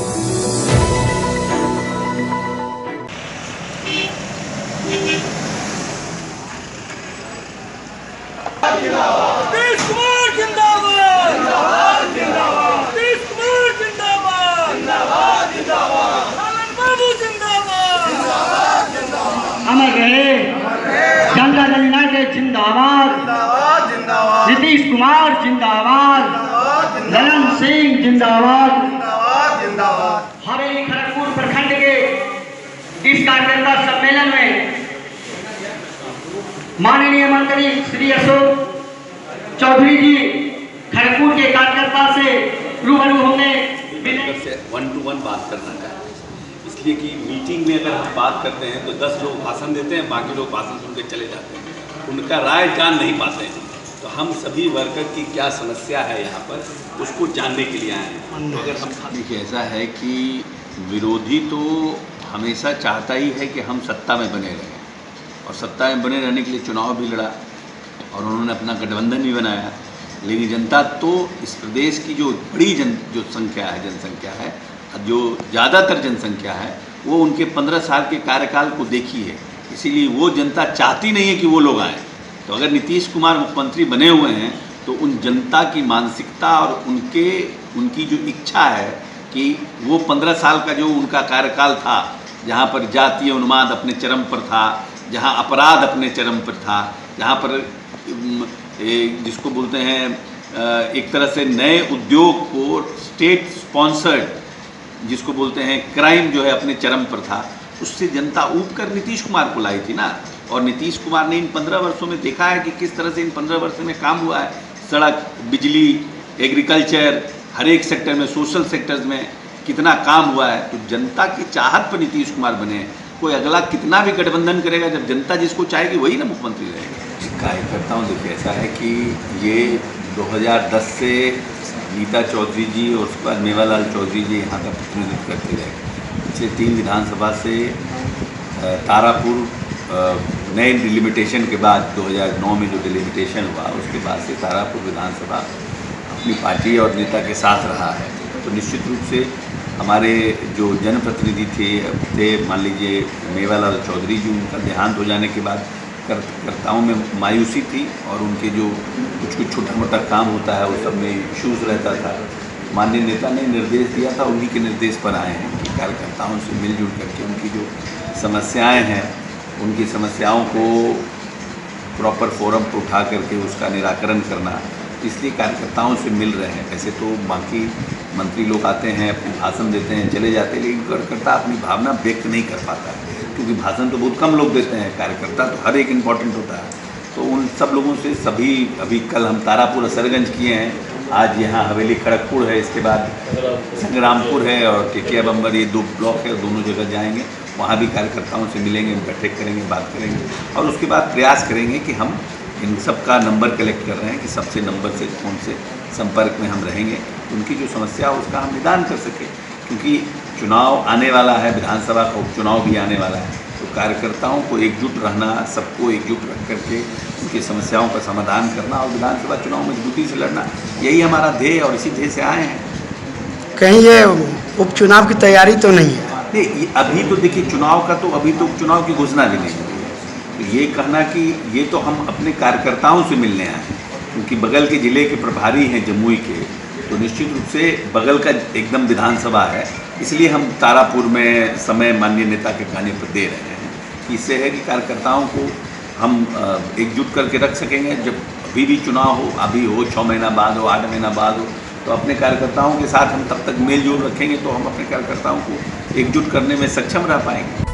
नीतीश कुमार जिंदाबाद, नीतीश कुमार जिंदाबाद, लालन बाबू जिंदाबाद, अमर रहे जनता दल यूनाइटेड जिंदाबाद, नीतीश कुमार जिंदाबाद, ललन सिंह जिंदाबाद। हवेली खड़गपुर प्रखंड के इस कार्यकर्ता सम्मेलन में माननीय मंत्री श्री अशोक चौधरी जी खड़गपुर के कार्यकर्ता से रूबरू होंगे। से 1 to 1 बात करना चाहते हैं, इसलिए कि मीटिंग में अगर हम बात करते हैं तो 10 लोग भाषण देते हैं, बाकी लोग भाषण सुन के चले जाते हैं, उनका राय जान नहीं पाते हैं। तो हम सभी वर्कर की क्या समस्या है यहाँ पर, उसको जानने के लिए आए हैं। अगर हम देखिए, ऐसा है कि विरोधी तो हमेशा चाहता ही है कि हम सत्ता में बने रहें, और सत्ता में बने रहने के लिए चुनाव भी लड़ा और उन्होंने अपना गठबंधन भी बनाया। लेकिन जनता तो इस प्रदेश की जो बड़ी जनसंख्या है, जो ज़्यादातर जनसंख्या है, वो उनके 15 साल के कार्यकाल को देखी है। इसीलिए वो जनता चाहती नहीं है कि वो लोग आएँ। तो अगर नीतीश कुमार मुख्यमंत्री बने हुए हैं तो उन जनता की मानसिकता और उनकी जो इच्छा है कि वो 15 साल का जो उनका कार्यकाल था, जहाँ पर जातीय उन्माद अपने चरम पर था, जहाँ अपराध अपने चरम पर था, जहाँ पर जिसको बोलते हैं एक तरह से नए उद्योग को स्टेट स्पॉन्सर्ड जिसको बोलते हैं क्राइम जो है अपने चरम पर था, उससे जनता ऊब कर नीतीश कुमार को लाई थी ना। और नीतीश कुमार ने इन 15 वर्षों में देखा है कि किस तरह से इन 15 वर्षों में काम हुआ है। सड़क, बिजली, एग्रीकल्चर, हर एक सेक्टर में, सोशल सेक्टर्स में कितना काम हुआ है। तो जनता की चाहत पर नीतीश कुमार बने। कोई अगला कितना भी गठबंधन करेगा, जब जनता जिसको चाहेगी वही ना मुख्यमंत्री रहेगा। कार्यकर्ताओं देखिए, ऐसा है कि ये 2010 से नीता चौधरी जी और उसके बाद मेवालाल चौधरी जी यहाँ का प्रतिनिधित्व करते रहे। पिछले 3 विधानसभा से तारापुर नए डिलिमिटेशन के बाद 2009 में जो डिलिमिटेशन हुआ, उसके बाद से तारापुर विधानसभा अपनी पार्टी और नेता के साथ रहा है। तो निश्चित रूप से हमारे जो जनप्रतिनिधि थे मान लीजिए मेवालाल चौधरी जी, उनका देहांत हो जाने के बाद कार्यकर्ताओं में मायूसी थी और उनके जो कुछ छोटा मोटा काम होता है उस सब में इश्यूज़ रहता था। माननीय नेता ने निर्देश दिया था, उन्हीं के निर्देश पर आए हैं कि कार्यकर्ताओं से मिलजुल करके उनकी जो समस्याएं हैं, उनकी समस्याओं को प्रॉपर फोरम पर उठा करके उसका निराकरण करना। इसलिए कार्यकर्ताओं से मिल रहे हैं। ऐसे तो बाकी मंत्री लोग आते हैं, अपने भाषण देते हैं, चले जाते हैं, लेकिन कार्यकर्ता अपनी भावना व्यक्त नहीं कर पाता है, क्योंकि भाषण तो बहुत कम लोग देते हैं, कार्यकर्ता तो हर एक इम्पॉर्टेंट होता है। तो उन सब लोगों से सभी, अभी कल हम तारापुर असरगंज किए हैं, आज यहाँ हवेली खड़गपुर है, इसके बाद संग्रामपुर है और टिटिया बम्बर, ये 2 ब्लॉक है, दोनों जगह जाएंगे। वहाँ भी कार्यकर्ताओं से मिलेंगे, इकट्ठे करेंगे, बात करेंगे और उसके बाद प्रयास करेंगे कि हम इन सब का नंबर कलेक्ट कर रहे हैं कि सबसे नंबर से फ़ोन से संपर्क में हम रहेंगे, उनकी जो समस्या है उसका हम निदान कर सकें। क्योंकि चुनाव आने वाला है, विधानसभा का उपचुनाव भी आने वाला है, तो कार्यकर्ताओं को एकजुट रहना, सबको एकजुट रख करके उनकी समस्याओं का समाधान करना और विधानसभा चुनाव मजबूती से लड़ना, यही हमारा ध्येय और इसी ध्येय से आए हैं। कहीं ये उपचुनाव की तैयारी तो नहीं है? नहीं, अभी तो देखिए चुनाव का तो अभी तो उपचुनाव की घोषणा भी नहीं हुई है। तो ये कहना कि ये तो हम अपने कार्यकर्ताओं से मिलने आए हैं, क्योंकि बगल के ज़िले के प्रभारी हैं जमुई के, तो निश्चित रूप से बगल का एकदम विधानसभा है, इसलिए हम तारापुर में समय माननीय नेता के कहने पर दे रहे हैं। इससे है कि कार्यकर्ताओं को हम एकजुट करके रख सकेंगे। जब अभी भी चुनाव हो, अभी हो, 6 महीना बाद हो, 8 महीना बाद हो, तो अपने कार्यकर्ताओं के साथ हम तब तक मेल जोल रखेंगे तो हम अपने कार्यकर्ताओं को एकजुट करने में सक्षम रह पाएंगे।